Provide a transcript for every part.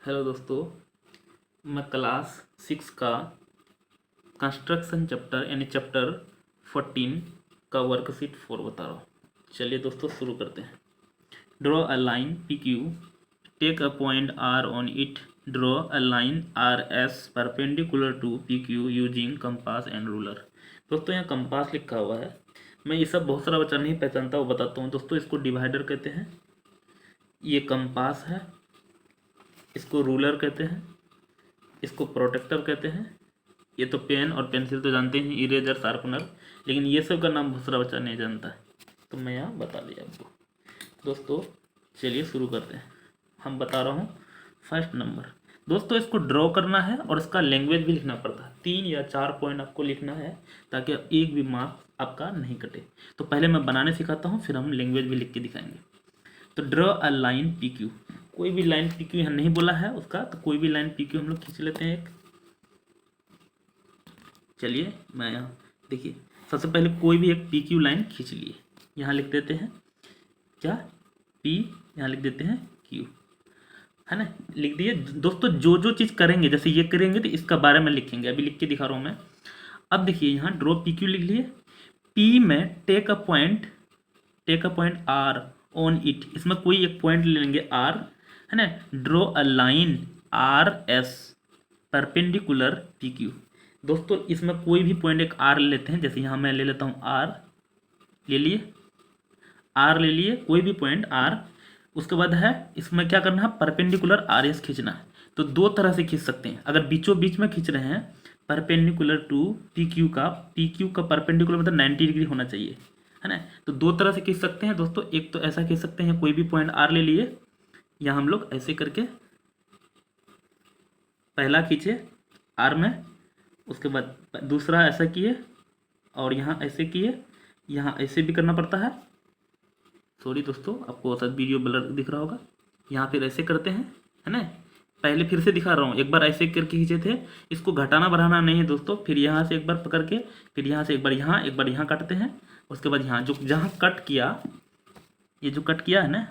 Hello दोस्तों, मैं class 6 का कंस्ट्रक्शन चैप्टर यानी चैप्टर 14 का वर्कशीट 4 बता रहा हूँ। चलिए दोस्तों शुरू करते हैं। Draw a line P Q, take a point R on it, draw a line R S perpendicular to P Q using compass and ruler. दोस्तों यहाँ कंपास लिखा हुआ है। मैं ये सब बहुत सारा बच्चा नहीं पहचानता, वो बताता हूँ दोस्तों। इसको डिवाइडर कहते हैं, ये कंपास है, इसको रूलर कहते हैं, इसको प्रोटेक्टर कहते हैं। ये तो पेन और पेंसिल तो जानते हैं, इरेजर, शार्पनर, लेकिन ये सब का नाम बहुत सारा बच्चा नहीं जानता है, तो मैं यहाँ बता दिया आपको। दोस्तों चलिए शुरू करते हैं। हम बता रहा हूँ फर्स्ट नंबर। दोस्तों इसको ड्रॉ करना है और इसका लैंग्वेज भी लिखना पड़ता है। 3 या 4 पॉइंट आपको लिखना है ताकि एक भी मार्क्स आपका नहीं कटे। तो पहले मैं बनाने सिखाता हूँ, फिर हम लैंग्वेज भी लिख के दिखाएंगे। तो draw a line P Q, कोई भी लाइन पी क्यू यहाँ नहीं बोला है उसका, तो कोई भी लाइन पी क्यू हम लोग खींच लेते हैं एक। चलिए मैं यहाँ देखिए, सबसे पहले कोई भी एक पी क्यू लाइन खींच लिए। यहाँ लिख देते हैं क्या, पी, यहाँ लिख देते हैं क्यू, है ना, लिख दिए। दोस्तों जो जो चीज़ करेंगे, जैसे ये करेंगे तो इसका बारे में लिखेंगे, अभी लिख के दिखा रहा हूँ मैं। अब देखिए यहाँ ड्रॉ पी क्यू लिख लिए। पी में take a point R on it, इसमें कोई एक पॉइंट ले लेंगे आर, है ना। Draw a line R S perpendicular P Q. दोस्तों इसमें कोई भी पॉइंट एक आर ले लेते हैं, जैसे यहाँ मैं ले लेता हूँ आर, ले लिए, आर ले लिए, कोई भी पॉइंट आर। उसके बाद है इसमें क्या करना है, परपेंडिकुलर आर एस खींचना है। तो दो तरह से खींच सकते हैं, अगर बीचों बीच में खींच रहे हैं परपेंडिकुलर टू पी क्यू का परपेंडिकुलर मतलब 90 डिग्री होना चाहिए, है ना। तो दो तरह से खींच सकते हैं दोस्तों। एक तो ऐसा खींच सकते हैं, कोई भी पॉइंट आर ले लिए, या हम लोग ऐसे करके पहला खींचे आर में, उसके बाद दूसरा ऐसा किए, और यहाँ ऐसे किए, यहाँ ऐसे भी करना पड़ता है। सॉरी दोस्तों, आपको शायद वीडियो ब्लर दिख रहा होगा। यहाँ फिर ऐसे करते हैं, है ना। पहले फिर से दिखा रहा हूँ, एक बार ऐसे करके खींचे थे, इसको घटाना बढ़ाना नहीं है दोस्तों। फिर यहाँ से एक बार पकड़ के, फिर यहाँ से एक बार यहाँ काटते हैं। उसके बाद यहाँ जो जहाँ कट किया, ये जो कट किया है ना,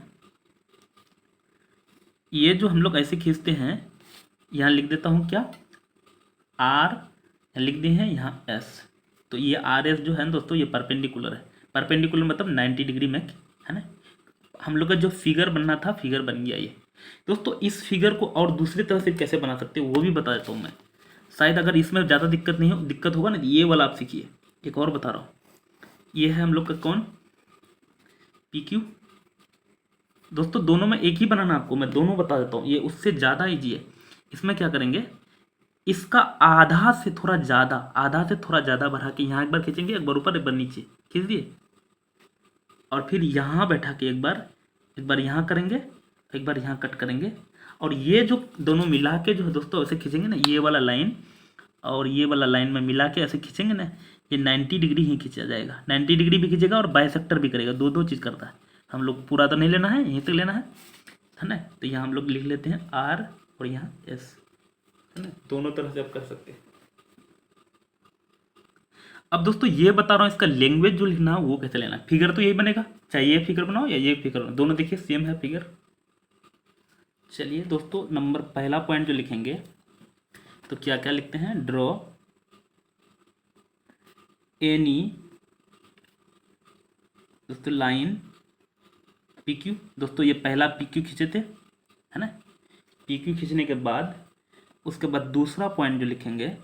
ये जो हम लोग ऐसे खींचते हैं, यहाँ लिख देता हूँ क्या, आर, लिख दिए हैं यहाँ एस। तो ये आर एस जो है ना दोस्तों, ये परपेंडिकुलर है। परपेंडिकुलर मतलब 90 डिग्री में, है ना। हम लोग का जो फिगर बनना था, फिगर बन गया ये। दोस्तों इस फिगर को और दूसरी तरह से कैसे बना सकते हो वो भी बता देता हूँ मैं। शायद अगर इसमें ज़्यादा दिक्कत नहीं हो, दिक्कत होगा ना, ये वाला आप सीखिए। एक और बता रहा हूँ, ये है हम लोग का कौन, पी क्यू। दोस्तों दोनों में एक ही बनाना, आपको मैं दोनों बता देता हूँ, ये उससे ज़्यादा ईजी है। इसमें क्या करेंगे, इसका आधा से थोड़ा ज़्यादा बढ़ा के यहाँ एक बार खींचेंगे, एक बार ऊपर एक बार नीचे खींच दिए, और फिर यहाँ बैठा के एक बार यहाँ करेंगे, एक बार यहाँ कट करेंगे। और ये जो दोनों मिला के जो है दोस्तों ऐसे खींचेंगे ना, ये वाला लाइन और ये वाला लाइन में मिला के ऐसे खींचेंगे ना, ये 90 डिग्री ही खींचा जाएगा। 90 डिग्री भी खींचेगा और बाइसेक्टर भी करेगा, दो दो चीज़ करता है। हम लोग पूरा तो नहीं लेना है, यहीं तक लेना है ना। तो यहाँ हम लोग लिख लेते हैं आर और यहाँ एस, है ना। दोनों तरह से आप कर सकते हैं। अब दोस्तों ये बता रहा हूँ, इसका लैंग्वेज जो लिखना है वो कैसे लेना है। फिगर तो यही बनेगा, चाहे ये फिगर बनाओ या ये फिगर बनाओ, दोनों देखिए सेम है फिगर। चलिए दोस्तों नंबर पहला पॉइंट जो लिखेंगे, तो क्या क्या लिखते हैं, ड्रॉ एनी दोस्तों लाइन पी क्यू। दोस्तों ये पहला पी क्यू खींचे थे, है ना। पी क्यू खींचने के बाद उसके बाद दूसरा पॉइंट जो लिखेंगे,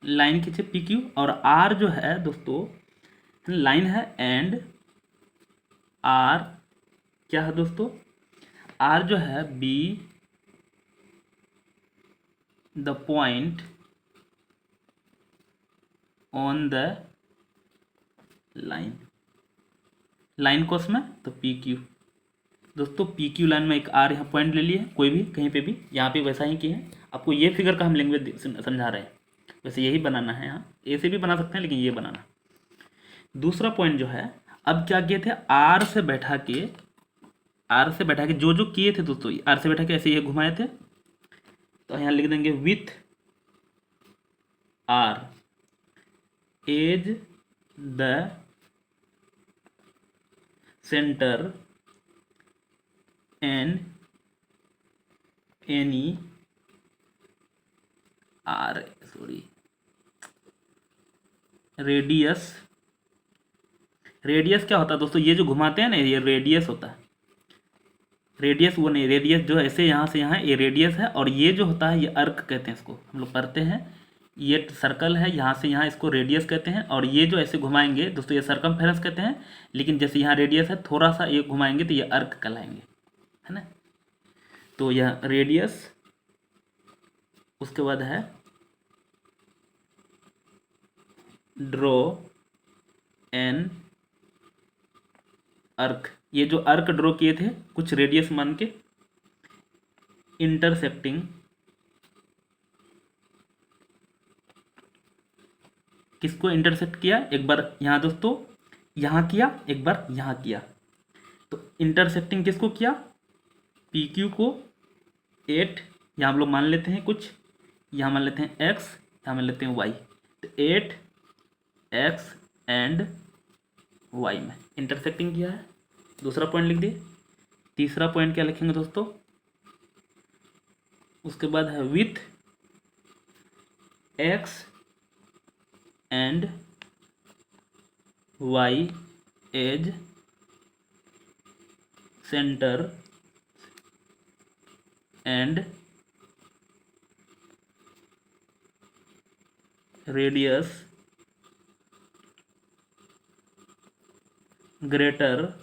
लाइन खींचे पी क्यू, और आर जो है दोस्तों लाइन है, एंड आर क्या है दोस्तों, आर जो है B the point on the line को उसमें, तो पी क्यू। दोस्तों पी क्यू लाइन में एक आर यहाँ पॉइंट ले लिए, कोई भी कहीं पे भी, यहाँ पे वैसा ही किए हैं। आपको ये फिगर का हम लैंग्वेज समझा रहे हैं, वैसे यही बनाना है। यहाँ ए से भी बना सकते हैं, लेकिन ये बनाना। दूसरा पॉइंट जो है, अब क्या किए थे, आर से बैठा के जो जो किए थे दोस्तों, आर से बैठा के ऐसे ये घुमाए थे, तो यहाँ लिख देंगे with R as the centre and any radius. Radius क्या होता है दोस्तों, ये जो घुमाते हैं ना ये रेडियस होता है। रेडियस वो नहीं, रेडियस जो ऐसे यहाँ से यहाँ ये रेडियस है, और ये जो होता है ये अर्क कहते हैं, इसको हम लोग पढ़ते हैं। ये सर्कल है यहाँ से यहाँ, इसको रेडियस कहते हैं। और ये जो ऐसे घुमाएंगे दोस्तों ये सरकमफेरेंस कहते हैं, लेकिन जैसे यहाँ रेडियस है थोड़ा सा ये घुमाएंगे तो ये अर्क कहलाएंगे, है ना। तो यह रेडियस, उसके बाद है ड्रॉ एन अर्क। ये जो अर्क ड्रॉ किए थे कुछ रेडियस मान के, इंटरसेक्टिंग, किसको इंटरसेक्ट किया, एक बार यहाँ दोस्तों यहाँ किया, एक बार यहाँ किया। तो इंटरसेक्टिंग किसको किया, पी क्यू को 8, यहाँ हम लोग मान लेते हैं कुछ, यहाँ मान लेते हैं x, यहाँ मान लेते हैं y। तो 8x एंड y में इंटरसेक्टिंग किया है। दूसरा पॉइंट लिख दिए। तीसरा पॉइंट क्या लिखेंगे दोस्तों, उसके बाद है with x and y as centre and radius greater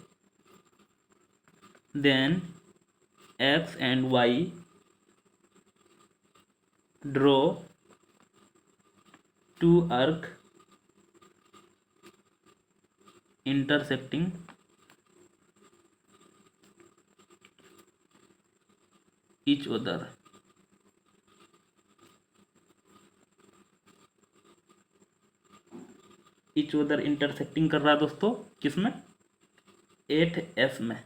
than x and y, draw two arc intersecting each other। each other intersecting कर रहा है दोस्तों किसमें, 8s में।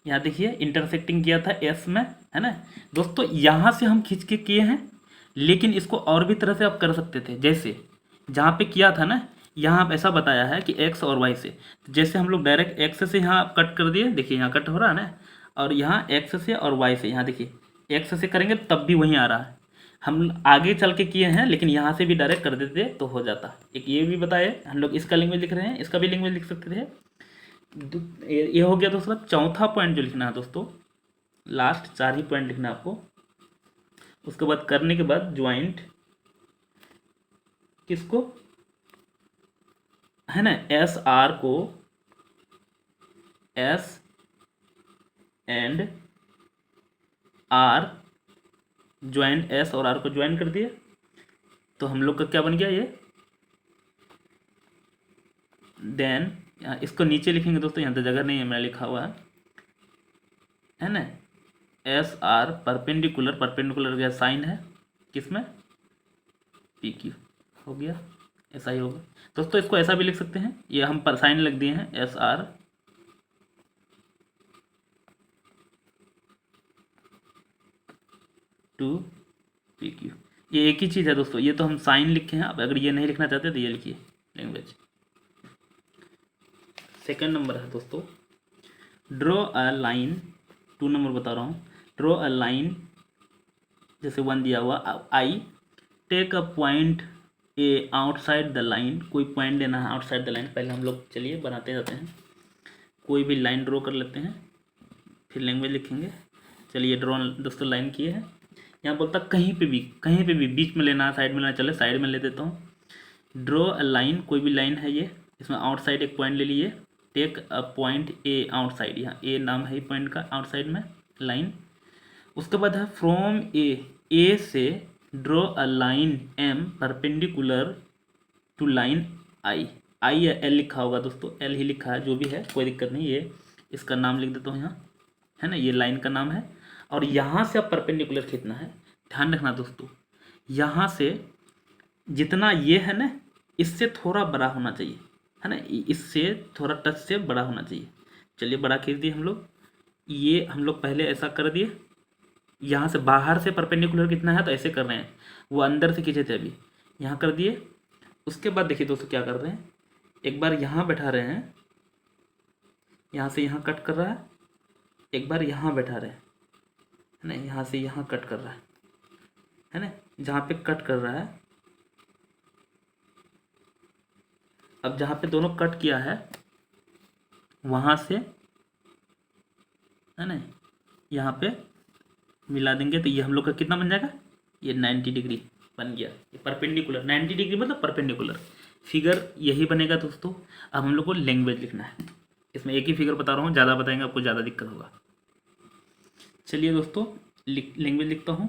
यहाँ देखिए इंटरसेक्टिंग किया था s में, है ना दोस्तों। यहाँ से हम खींच के किए हैं, लेकिन इसको और भी तरह से आप कर सकते थे। जैसे जहाँ पे किया था ना, यहाँ ऐसा बताया है कि x और y से, जैसे हम लोग डायरेक्ट x से यहाँ कट कर दिए, देखिए यहाँ कट हो रहा है ना, और यहाँ x से और y से, यहाँ देखिए x से करेंगे तब भी वहीं आ रहा है। हम आगे चल के किए हैं, लेकिन यहाँ से भी डायरेक्ट कर देते तो हो जाता। एक ये भी बताए हम लोग, इसका लैंग्वेज लिख रहे हैं, इसका भी लैंग्वेज लिख सकते थे। ये हो गया दोस्तों। चौथा पॉइंट जो लिखना है दोस्तों, लास्ट 4 ही पॉइंट लिखना है आपको। उसके बाद करने के बाद ज्वाइंट किसको, है ना, एस आर को S and R, join S और आर को ज्वाइन कर दिए, तो हम लोग का क्या बन गया ये। देन इसको नीचे लिखेंगे दोस्तों, यहाँ तो जगह नहीं है, मैं लिखा हुआ है ना। एस आर परपेंडिकुलर, परपेंडिकुलर का साइन है किसमें, पी क्यू, हो गया, ऐसा ही होगा दोस्तों। इसको ऐसा भी लिख सकते हैं, ये हम पर साइन लिख दिए हैं, S R to P Q, ये एक ही चीज़ है दोस्तों। ये तो हम साइन लिखे हैं, अब अगर ये नहीं लिखना चाहते तो ये लिखिए लैंग्वेज। सेकंड नंबर है दोस्तों, ड्रॉ अ लाइन, 2 नंबर बता रहा हूँ। ड्रॉ अ लाइन, जैसे 1 दिया हुआ, I take a point A outside the line, कोई पॉइंट लेना है आउटसाइड द लाइन। पहले हम लोग चलिए बनाते जाते हैं, कोई भी लाइन ड्रॉ कर लेते हैं, फिर लैंग्वेज लिखेंगे। चलिए ड्रॉ दोस्तों लाइन किए हैं। यहाँ बोलता कहीं पे भी बीच में लेना है, साइड में लेना, चले साइड में ले देता हूँ। ड्रॉ अ लाइन, कोई भी लाइन है ये, इसमें आउटसाइड एक पॉइंट ले लिए। Take a point A outside, यहाँ ए नाम है पॉइंट का, आउटसाइड में लाइन। उसके बाद है फ्रॉम ए से draw a line M perpendicular to line I. I या एल लिखा होगा दोस्तों, एल ही लिखा है, जो भी है कोई दिक्कत नहीं। ये इसका नाम लिख देता हूँ यहाँ, है ना, ये लाइन का नाम है। और यहाँ से अब परपेंडिकुलर खींचना है। ध्यान रखना दोस्तों, यहाँ से जितना ये है ना, इससे थोड़ा बड़ा होना चाहिए, है ना, इससे थोड़ा टच से बड़ा होना चाहिए। चलिए बड़ा खींच दिए हम लोग। ये हम लोग पहले ऐसा कर दिए, यहाँ से बाहर से परपेंडिकुलर कितना है तो ऐसे कर रहे हैं, वो अंदर से खींचे थे अभी, यहाँ कर दिए। उसके बाद देखिए दोस्तों क्या कर रहे हैं, एक बार यहाँ बैठा रहे हैं, यहाँ से यहाँ कट कर रहा है, एक बार यहाँ बैठा रहे हैं, है ना, यहाँ से यहाँ कट कर रहा है ना, जहाँ पे कट कर रहा है, अब जहाँ पे दोनों कट किया है वहाँ से, है ना, यहाँ पे मिला देंगे तो ये हम लोग का कितना बन जाएगा, ये 90 डिग्री बन गया। ये परपेंडिकुलर 90 डिग्री मतलब परपेंडिकुलर फिगर यही बनेगा दोस्तों। अब हम लोग को लैंग्वेज लिखना है, इसमें एक ही फिगर बता रहा हूँ, ज़्यादा बताएंगे आपको ज़्यादा दिक्कत होगा। चलिए दोस्तों लैंग्वेज लिखता हूँ।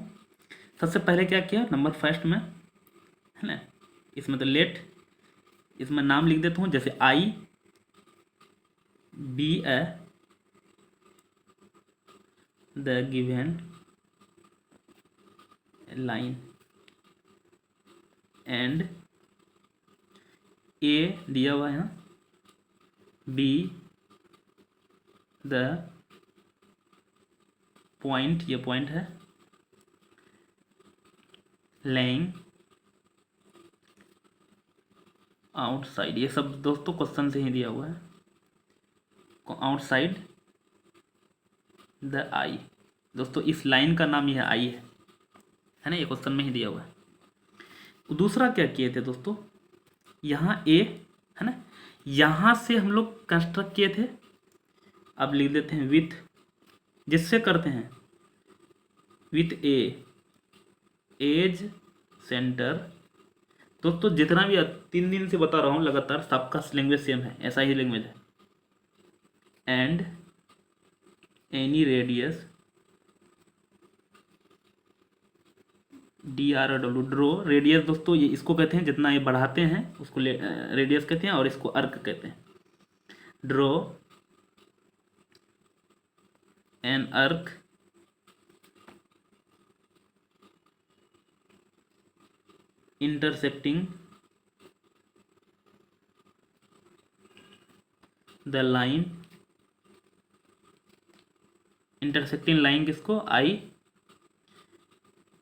सबसे पहले क्या किया, नंबर फर्स्ट में, है ना, इसमें तो लेट, इसमें नाम लिख देता हूँ, जैसे I be A the given line and A दिया हुआ है यहाँ, बी द पॉइंट, ये पॉइंट है, लेइंग आउटसाइड, ये सब दोस्तों क्वेश्चन से ही दिया हुआ है, आउटसाइड द आई। दोस्तों इस लाइन का नाम यह आई है ना, ये क्वेश्चन में ही दिया हुआ है। दूसरा क्या किए थे दोस्तों, यहाँ ए है ना, यहाँ से हम लोग कंस्ट्रक्ट किए थे, अब लिख देते हैं विथ, जिससे करते हैं विथ ए एज सेंटर। दोस्तों जितना भी 3 दिन से बता रहा हूँ लगातार, सबका लैंग्वेज सेम है, ऐसा ही लैंग्वेज है। And any radius DRW, draw radius दोस्तों ये इसको कहते हैं, जितना ये बढ़ाते हैं उसको रेडियस कहते हैं, और इसको अर्क कहते हैं। ड्रो एन अर्क intersecting the line, intersecting line किसको, आई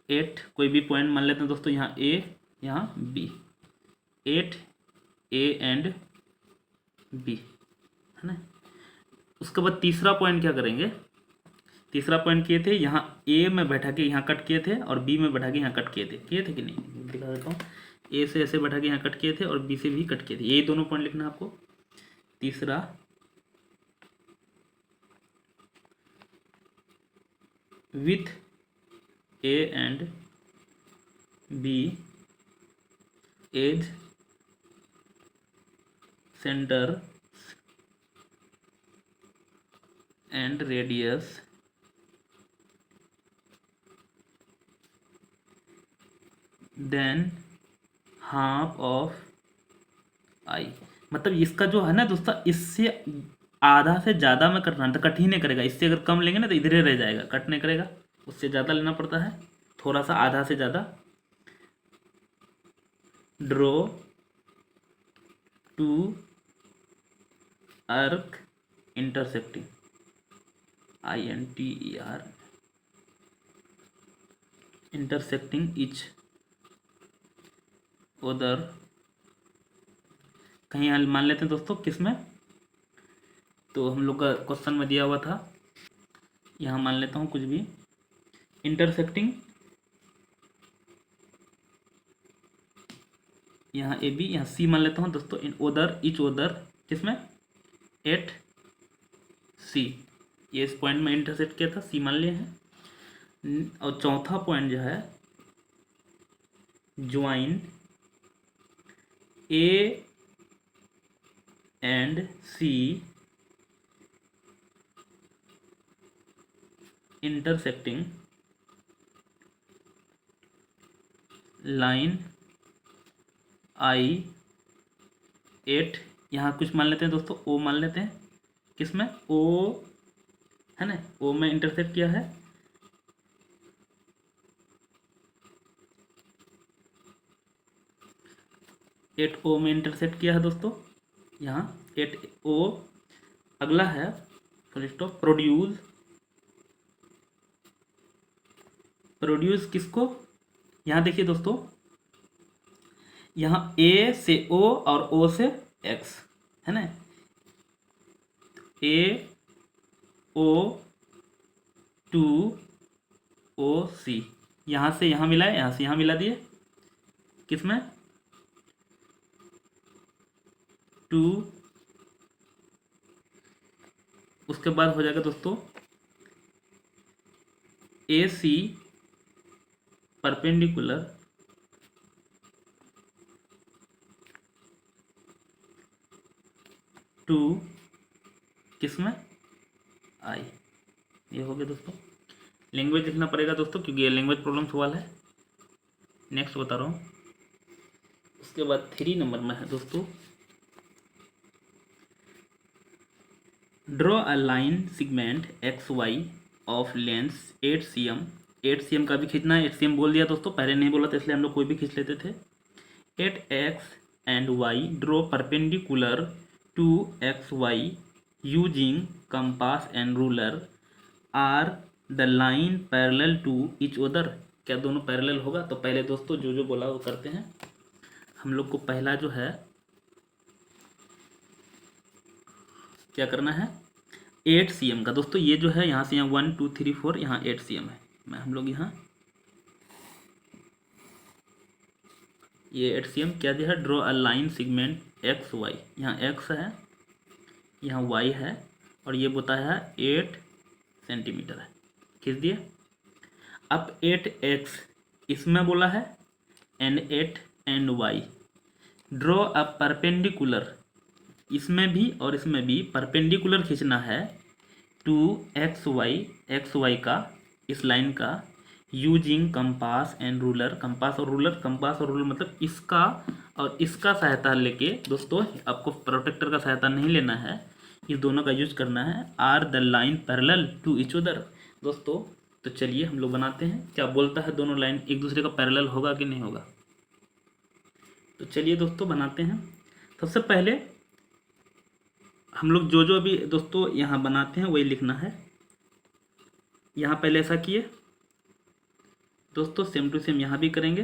8, कोई भी पॉइंट मान लेते हैं दोस्तों, यहाँ ए यहाँ बी, 8 ए एंड बी, है ना। उसके बाद तीसरा पॉइंट क्या करेंगे, तीसरा पॉइंट किए थे, यहाँ ए में बैठा के यहाँ कट किए थे, और बी में बैठा के यहाँ कट किए थे कि नहीं, दिखा देता हूँ। ए से ऐसे बैठा के यहाँ कट किए थे, और बी से भी कट किए थे, यही दोनों पॉइंट लिखना है आपको। तीसरा with A and B as centre and radius then half of I. मतलब इसका जो है ना दोस्तों, इससे आधा से ज़्यादा में कटना तो कट ही नहीं करेगा, इससे अगर कम लेंगे ना तो इधर ही रह जाएगा, कट नहीं करेगा, उससे ज़्यादा लेना पड़ता है, थोड़ा सा आधा से ज़्यादा। ड्रो टू अर्क इंटरसेक्टिंग INTER इंटरसेक्टिंग इच उधर, कहीं मान लेते हैं दोस्तों किसमें, तो हम लोग का क्वेश्चन में दिया हुआ था, यहाँ मान लेता हूँ कुछ भी, इंटरसेक्टिंग यहाँ ए बी, यहाँ सी मान लेता हूँ दोस्तों, इन उधर इच उधर किसमें, 8 सी, ये इस पॉइंट में इंटरसेक्ट किया था, सी मान लिए हैं। और चौथा पॉइंट जो है, join A and C intersecting line I8, यहाँ कुछ मान लेते हैं दोस्तों, ओ मान लेते हैं, किसमें, ओ है ना, ओ में इंटरसेक्ट किया है, एट ओ में इंटरसेक्ट किया है दोस्तों, यहाँ 8 ओ। अगला है फुल स्टॉप, प्रोड्यूस, प्रोड्यूस किसको, यहाँ देखिए दोस्तों, यहाँ ए से ओ और ओ से एक्स, है ना, ए ओ टू ओ सी, यहाँ से यहाँ मिलाए, यहाँ से यहाँ मिला दिए, किसमें, 2, उसके बाद हो जाएगा दोस्तों ए सी परपेंडिकुलर टू किसमें, आई। ये हो गया दोस्तों। लैंग्वेज लिखना पड़ेगा दोस्तों, क्योंकि ये लैंग्वेज प्रॉब्लम सवाल है। नेक्स्ट बता रहा हूँ। उसके बाद 3 नंबर में है दोस्तों, draw a line segment X Y of length 8 cm। 8 cm का भी खींचना है। 8 cm बोल दिया दोस्तों, पहले नहीं बोला था इसलिए हम लोग कोई भी खींच लेते थे। 8x and y draw perpendicular to xy using compass and ruler। are the line parallel to each other। क्या दोनों पैरेलल होगा? तो पहले दोस्तों जो जो बोला वो करते हैं। हम लोग को पहला जो है क्या करना है, 8 cm का दोस्तों, ये जो है यहाँ से यहाँ 1 2 3 4 यहाँ 8 cm है। मैं हम लोग यहाँ ये 8 cm क्या दिया है, draw a line segment X Y. यहाँ x है, यहाँ y है, और ये बताया है 8 सेंटीमीटर है। खींच दिए। अब 8x इसमें बोला है and 8 and y draw a perpendicular, इसमें भी और इसमें भी परपेंडिकुलर खींचना है टू एक्स वाई का, इस लाइन का, using compass and ruler. Compass और रूलर मतलब इसका और इसका सहायता लेके दोस्तों, आपको प्रोटेक्टर का सहायता नहीं लेना है, इस दोनों का यूज करना है। Are the line parallel to each other दोस्तों। तो चलिए हम लोग बनाते हैं, क्या बोलता है दोनों लाइन एक दूसरे का पैरेलल होगा कि नहीं होगा। तो चलिए दोस्तों बनाते हैं। सबसे पहले हम लोग जो जो अभी दोस्तों यहाँ बनाते हैं वही लिखना है। यहाँ पहले ऐसा किए दोस्तों, सेम टू सेम यहाँ भी करेंगे।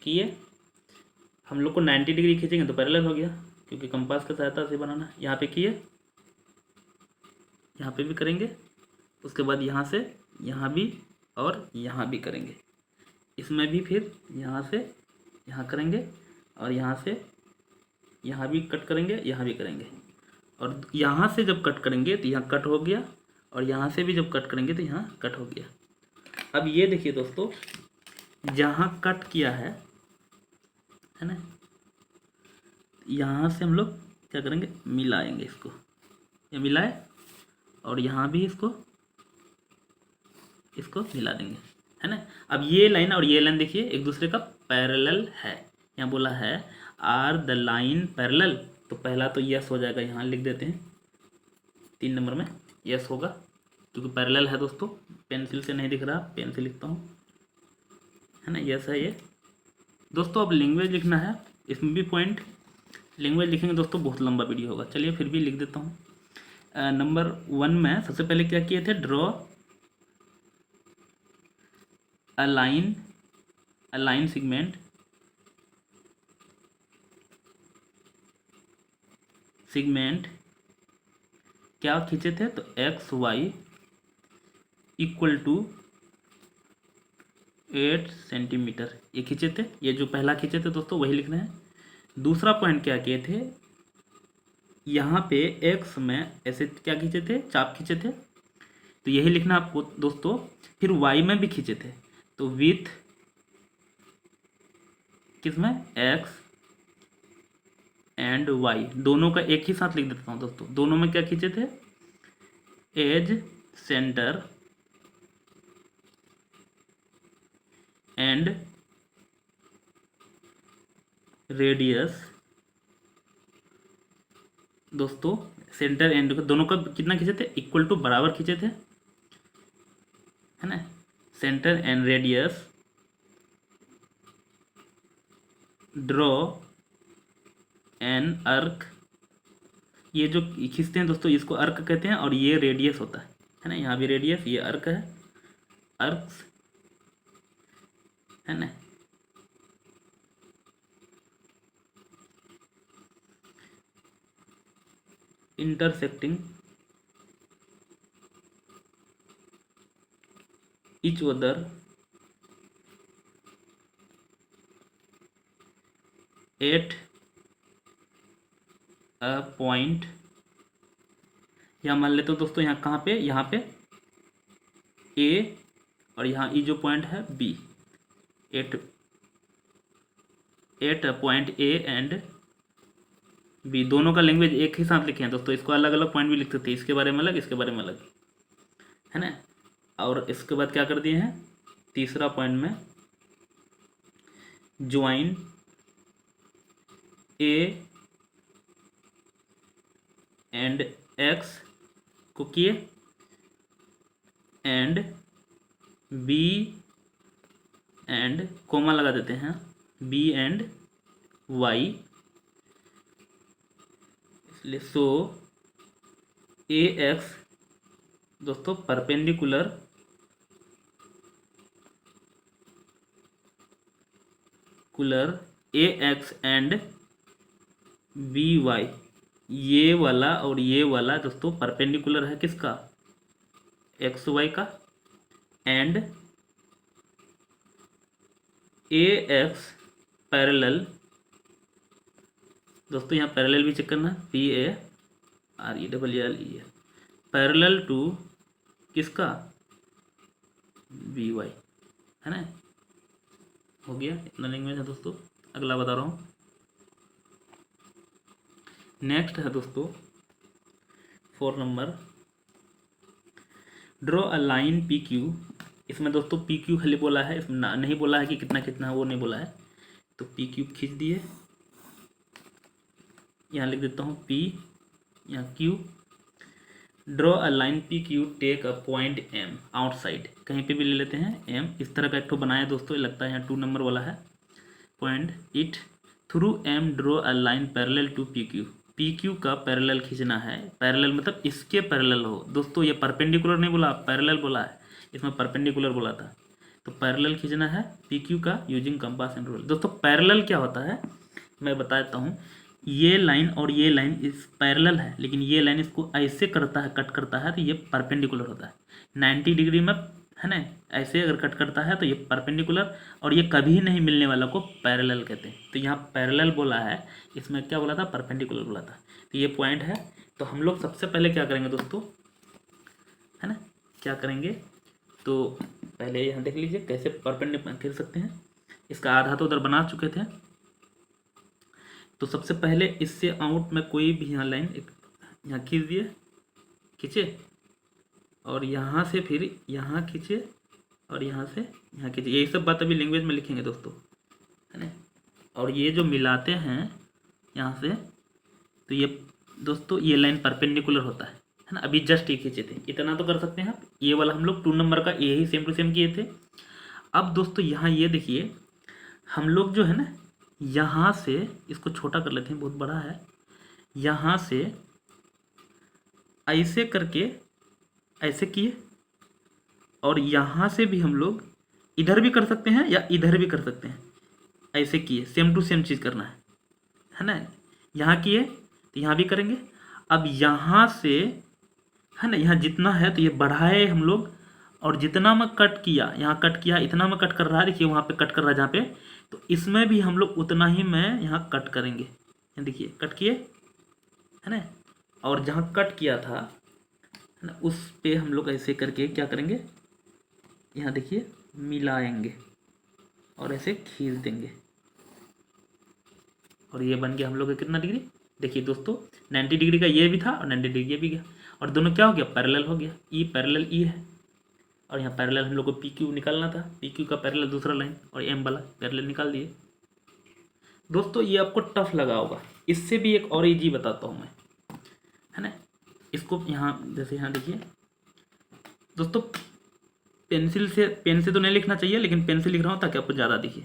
किए, हम लोग को 90 डिग्री खींचेंगे तो पैरेलल हो गया, क्योंकि कंपास की सहायता से बनाना। यहाँ पे किए, यहाँ पे भी करेंगे। उसके बाद यहाँ से यहाँ भी और यहाँ भी करेंगे। इसमें भी फिर यहाँ से यहाँ करेंगे, और यहाँ से यहाँ भी कट करेंगे, यहाँ भी करेंगे। और यहाँ से जब कट करेंगे तो यहाँ कट हो गया, और यहाँ से भी जब कट करेंगे तो यहाँ कट हो गया। अब ये देखिए दोस्तों, जहाँ कट किया है ना, यहाँ से हम लोग क्या करेंगे, मिलाएंगे इसको, ये मिलाए, और यहाँ भी इसको मिला देंगे, है ना। अब ये लाइन और ये लाइन देखिए एक दूसरे का पैरेलल है। यहाँ बोला है आर द लाइन पैरेलल, तो पहला तो यस हो जाएगा, यहाँ लिख देते हैं 3 नंबर में यस होगा, क्योंकि पैरेलल है दोस्तों। पेंसिल से नहीं दिख रहा, पेन से लिखता हूँ, है ना, यस है ये दोस्तों। अब लैंग्वेज लिखना है, इसमें भी पॉइंट लैंग्वेज लिखेंगे दोस्तों, बहुत लंबा वीडियो होगा। चलिए फिर भी लिख देता हूँ। नंबर 1 में सबसे पहले क्या किए थे, ड्रॉ अ लाइन सेगमेंट क्या खींचे थे, तो X Y equal to 8 centimetre ये खींचे थे। ये जो पहला खींचे थे दोस्तों वही लिखना है। दूसरा पॉइंट क्या किए थे, यहाँ पे एक्स में ऐसे क्या खींचे थे, चाप खींचे थे, तो यही लिखना आपको दोस्तों। फिर वाई में भी खींचे थे, तो विथ किसमें, एक्स एंड वाई दोनों का एक ही साथ लिख देता हूँ दोस्तों। दोनों में क्या खींचे थे, एज सेंटर एंड रेडियस दोस्तों। सेंटर एंड दोनों का कितना खींचे थे, इक्वल टू बराबर खींचे थे, है ना। Centre and radius draw an अर्क, ये जो खींचते हैं दोस्तों इसको अर्क कहते हैं, और ये रेडियस होता है ना। यहाँ भी रेडियस, ये अर्क है, अर्क्स, है ना। Intersecting each other at a point। यहाँ मान लेते हो दोस्तों, यहाँ कहाँ पे, यहाँ पे ए और यहाँ ई जो पॉइंट है B, at point A and B, दोनों का लैंग्वेज एक ही साथ लिखे हैं दोस्तों। इसको अलग अलग पॉइंट भी लिख सकते हैं, इसके बारे में अलग, इसके बारे में अलग, है ना। और इसके बाद क्या कर दिए हैं, तीसरा पॉइंट में ज्वाइन ए एंड एक्स को किए एंड बी एंड कोमा लगा देते हैं, बी एंड वाई, इसलिए सो ए एक्स दोस्तों perpendicular A X and B Y, ये वाला और ये वाला दोस्तों परपेंडिकुलर है किसका, एक्स वाई का, एंड ए एक्स पैरेलल दोस्तों, यहाँ पैरेलल भी चेक करना, PARELL पैरेलल टू किसका, बी वाई, है ना। हो गया, इतना लैंग्वेज है दोस्तों। अगला बता रहा हूँ, नेक्स्ट है दोस्तों 4 number, draw a line PQ। इसमें दोस्तों PQ खाली बोला है, इसमें नहीं बोला है कि कितना कितना है, वो नहीं बोला है। तो PQ खींच दिए, यहाँ लिख देता हूँ P, यहाँ Q, draw a line PQ, take a point M outside, कहीं पे भी ले लेते हैं M। इस तरह का एक ठो बनाया दोस्तों, ये लगता है यहाँ 2 नंबर वाला है, point it through M, draw a line parallel to PQ। PQ का पैरेलल खींचना है, पैरेलल मतलब इसके पैरेलल हो दोस्तों, ये परपेंडिकुलर नहीं बोला, पैरेलल बोला है, इसमें परपेंडिकुलर बोला था। तो पैरेलल खींचना है PQ का यूजिंग कंपास एंड रूलर। दोस्तों पैरेलल क्या होता है मैं बता देता हूँ, ये लाइन और ये लाइन इस पैरेलल है, लेकिन ये लाइन इसको ऐसे करता है, कट करता है, तो ये परपेंडिकुलर होता है 90 डिग्री में, है ना। ऐसे अगर कट करता है तो ये परपेंडिकुलर, और ये कभी नहीं मिलने वाला को पैरेलल कहते हैं। तो यहाँ पैरेलल बोला है, इसमें क्या बोला था, परपेंडिकुलर बोला था। तो ये पॉइंट है। तो हम लोग सबसे पहले क्या करेंगे दोस्तों, है ना, क्या करेंगे, तो पहले यहाँ देख लीजिए कैसे परपेंडिकुलर खींच सकते हैं। इसका आधा तो उधर बना चुके थे। तो सबसे पहले इससे आउट में कोई भी यहाँ लाइन एक यहाँ खींच दिए, खींचे, और यहाँ से फिर यहाँ खींचे, और यहाँ से यहाँ खींचे। यही सब बात अभी लैंग्वेज में लिखेंगे दोस्तों, है ना। और ये जो मिलाते हैं यहाँ से, तो ये दोस्तों ये लाइन परपेंडिकुलर होता है ना। अभी जस्ट ये खींचे थे, इतना तो कर सकते हैं आप। ये वाला हम लोग 2 नंबर का यही सेम टू सेम किए थे। अब दोस्तों यहाँ ये देखिए, हम लोग जो है ना यहाँ से इसको छोटा कर लेते हैं, बहुत बड़ा है। यहाँ से ऐसे करके ऐसे किए, और यहाँ से भी हम लोग इधर भी कर सकते हैं या इधर भी कर सकते हैं, ऐसे किए, सेम टू सेम चीज़ करना है ना। यहाँ किए तो यहाँ भी करेंगे। अब यहाँ से, है ना, यहाँ जितना है तो ये बढ़ाए हम लोग, और जितना मैं कट किया, यहाँ कट किया, इतना मैं कट कर रहा है, देखिए वहाँ पे कट कर रहा है जहाँ पे, तो इसमें भी हम लोग उतना ही मैं यहाँ कट करेंगे। यहाँ देखिए कट किए, है ना, और जहाँ कट किया था, है ना, उस पे हम लोग ऐसे करके क्या करेंगे, यहाँ देखिए मिलाएंगे और ऐसे खींच देंगे, और ये बन गया हम लोग का कितना डिग्री, देखिए दोस्तों 90 डिग्री का ये भी था और 90 डिग्री ये भी गया, और दोनों क्या हो गया, पैरेलल हो गया। ई पैरेलल ई है, और यहाँ पैरेलल हम लोग को PQ निकालना था, PQ का पैरेलल दूसरा लाइन, और M वाला पैरेलल निकाल दिए। दोस्तों ये आपको टफ लगा होगा, इससे भी एक और इजी बताता हूँ मैं, है ना। इसको यहाँ जैसे यहाँ देखिए दोस्तों, पेंसिल से, पेन से तो नहीं लिखना चाहिए, लेकिन पेन से लिख रहा हूँ ताकि आपको ज़्यादा दिखे।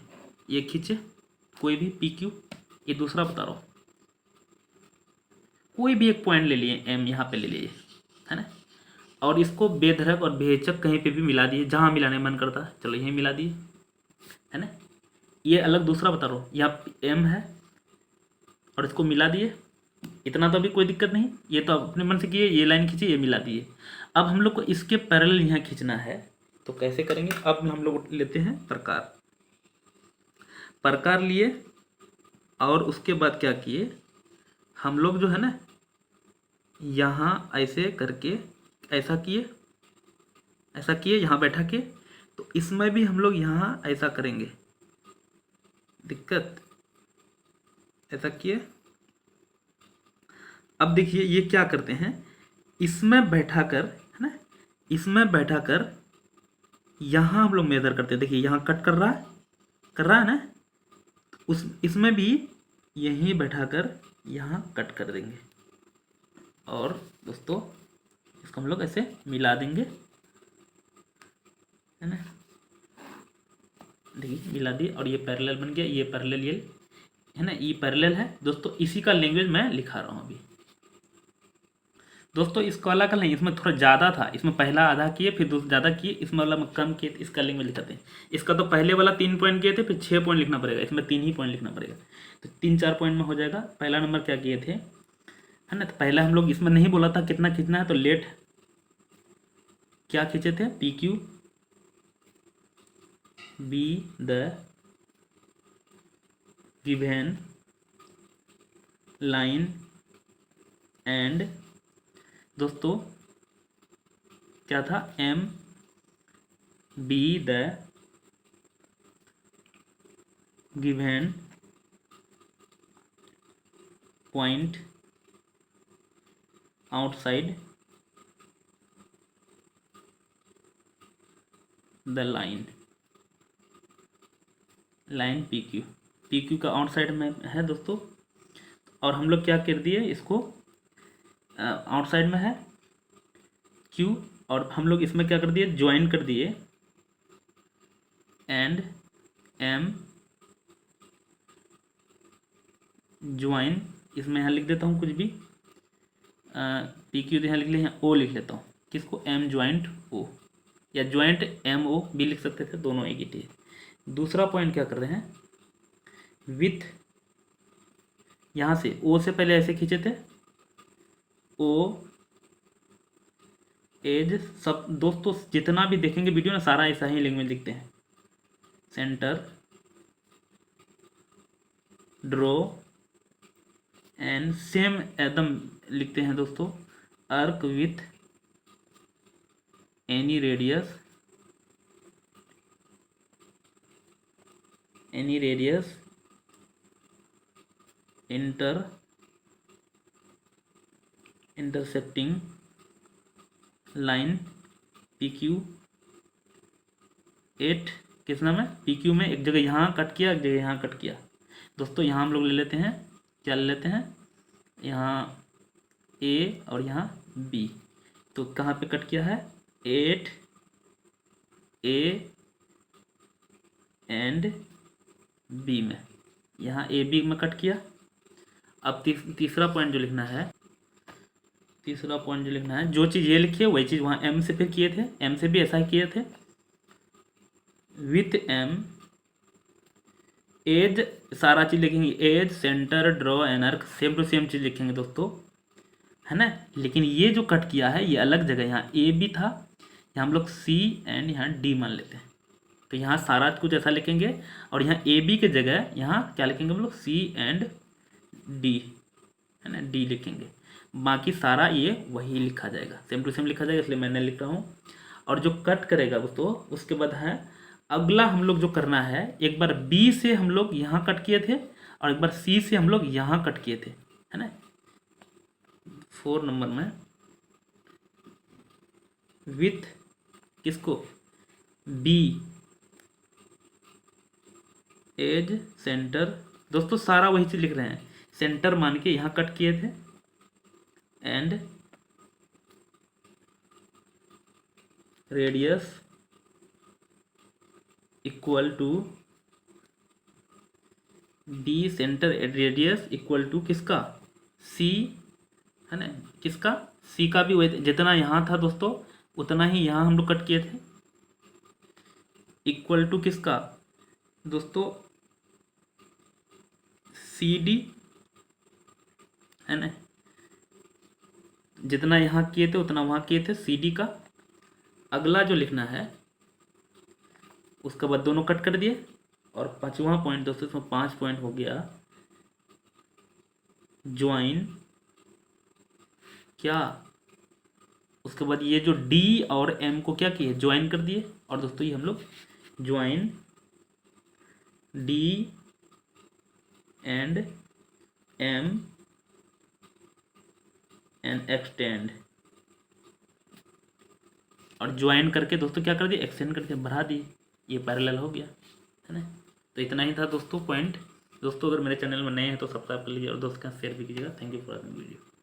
ये खींचे कोई भी PQ, ये दूसरा बता रहा हूँ, कोई भी एक पॉइंट ले लिए, M यहाँ पे ले लिए, है ना, और इसको बेधड़क और बेहिचक कहीं पे भी मिला दिए, जहाँ मिलाने मन करता है, चलो यहीं मिला दिए, है ना। ये अलग दूसरा बता रहा हूँ, यहाँ M है और इसको मिला दिए, इतना तो अभी कोई दिक्कत नहीं, ये तो अपने मन से किए, ये लाइन खींची, ये मिला दिए। अब हम लोग को इसके पैरेलल यहाँ खींचना है, तो कैसे करेंगे, अब हम लोग लेते हैं प्रकार। प्रकार लिए और उसके बाद क्या किए हम लोग जो है ना, यहाँ ऐसे करके ऐसा किए यहाँ बैठा के, तो इसमें भी हम लोग यहाँ ऐसा करेंगे। दिक्कत ऐसा किए। अब देखिए ये क्या करते हैं, इसमें बैठाकर है ना, इसमें बैठाकर यहाँ हम लोग मेजर करते हैं। देखिए यहाँ कट कर रहा है ना, उस इसमें भी यहीं बैठाकर यहाँ कट कर देंगे। और दोस्तों इसको हम लोग ऐसे मिला देंगे, है ना। देखिए मिला दिए और ये पैरेलल बन गया, ये पैरेलल, ये है ना, ये पैरेलल है दोस्तों। इसी का लैंग्वेज मैं लिखा रहा हूँ अभी दोस्तों। इस वाला का नहीं, इसमें थोड़ा ज़्यादा था, इसमें पहला आधा किए फिर दूसरा ज़्यादा किए, इसमें वाला में कम किए, इसका लैंग्वेज लिखाते हैं। इसका तो पहले वाला 3 पॉइंट किए थे, फिर 6 पॉइंट लिखना पड़ेगा, इसमें 3 ही पॉइंट लिखना पड़ेगा। तो 3-4 पॉइंट में हो जाएगा। पहला नंबर क्या किए थे, है ना, तो पहला हम लोग इसमें नहीं बोला था कितना खींचना है, तो लेट क्या खींचे थे, PQ be the given line and दोस्तों क्या था, M be the given point outside the line PQ का आउटसाइड में है दोस्तों। और हम लोग क्या कर दिए, इसको आउटसाइड में है Q, और हम लोग इसमें क्या कर दिए, ज्वाइन कर दिए एंड M ज्वाइन, इसमें यहाँ लिख देता हूँ कुछ भी, PQ यहाँ लिख ले, यहाँ O लिख लेता हूँ, किसको, M ज्वाइंट O, या ज्वाइंट MO भी लिख सकते थे, दोनों एक ही थी। दूसरा पॉइंट क्या कर रहे हैं, विथ यहाँ से O से पहले ऐसे खींचे थे, O एज, सब दोस्तों जितना भी देखेंगे वीडियो ना, सारा ऐसा ही लैंग्वेज लिखते हैं। सेंटर ड्रॉ एंड सेम एकदम लिखते हैं दोस्तों, arc with any radius intercepting line PQ 8, किस नाम है, PQ में एक जगह यहाँ कट किया, एक जगह यहाँ कट किया दोस्तों। यहाँ हम लोग ले लेते हैं, क्या ले लेते हैं, यहाँ A और यहाँ B, तो कहाँ पे कट किया है, 8A एंड B में, यहाँ AB में कट किया। अब तीसरा पॉइंट जो लिखना है, जो चीज़ ये लिखी है वही चीज़ वहाँ M से फिर किए थे, M से भी ऐसा ही किए थे, विथ M एज, सारा चीज़ लिखेंगे, as centre draw an arc, same to same चीज़ लिखेंगे दोस्तों, है ना। लेकिन ये जो कट किया है ये अलग जगह, यहाँ AB था, यहाँ हम लोग C एंड यहाँ D मान लेते हैं, तो यहाँ सारा कुछ ऐसा लिखेंगे, और यहाँ AB के जगह यहाँ क्या लिखेंगे हम लोग, C एंड D, है ना, D लिखेंगे। बाकी सारा ये वही लिखा जाएगा, सेम टू सेम लिखा जाएगा, इसलिए मैंने लिख रहा हूँ। और जो कट करेगा दोस्तों, उसके बाद है अगला हम लोग जो करना है, एक बार B से हम लोग यहाँ कट किए थे, और एक बार C से हम लोग यहाँ कट किए थे, है ना। 4 नंबर में विथ किसको, B एज सेंटर, दोस्तों सारा वही चीज़ लिख रहे हैं, सेंटर मान के यहाँ कट किए थे, and radius equal to D centre radius equal to किसका, C, है ना, किसका, C का भी वही, जितना यहाँ था दोस्तों उतना ही यहाँ हम लोग कट किए थे, इक्वल टू किसका दोस्तों, CD, है ना, जितना यहाँ किए थे उतना वहाँ किए थे, CD का। अगला जो लिखना है उसके बाद दोनों कट कर दिए। और पांचवा पॉइंट दोस्तों, इसमें 5 पॉइंट हो गया ज्वाइन क्या, उसके बाद ये जो डी और एम को क्या किए, ज्वाइन कर दिए। और दोस्तों ये हम लोग join D and M and extend, और ज्वाइन करके दोस्तों क्या कर दिए, एक्सटेंड करके बढ़ा दिए। ये पैरेलल हो गया, है ना। तो इतना ही था दोस्तों पॉइंट। दोस्तों अगर मेरे चैनल में नए हैं तो सब्सक्राइब कर लीजिए और दोस्तों का शेयर भी कीजिएगा। Thank you for watching video.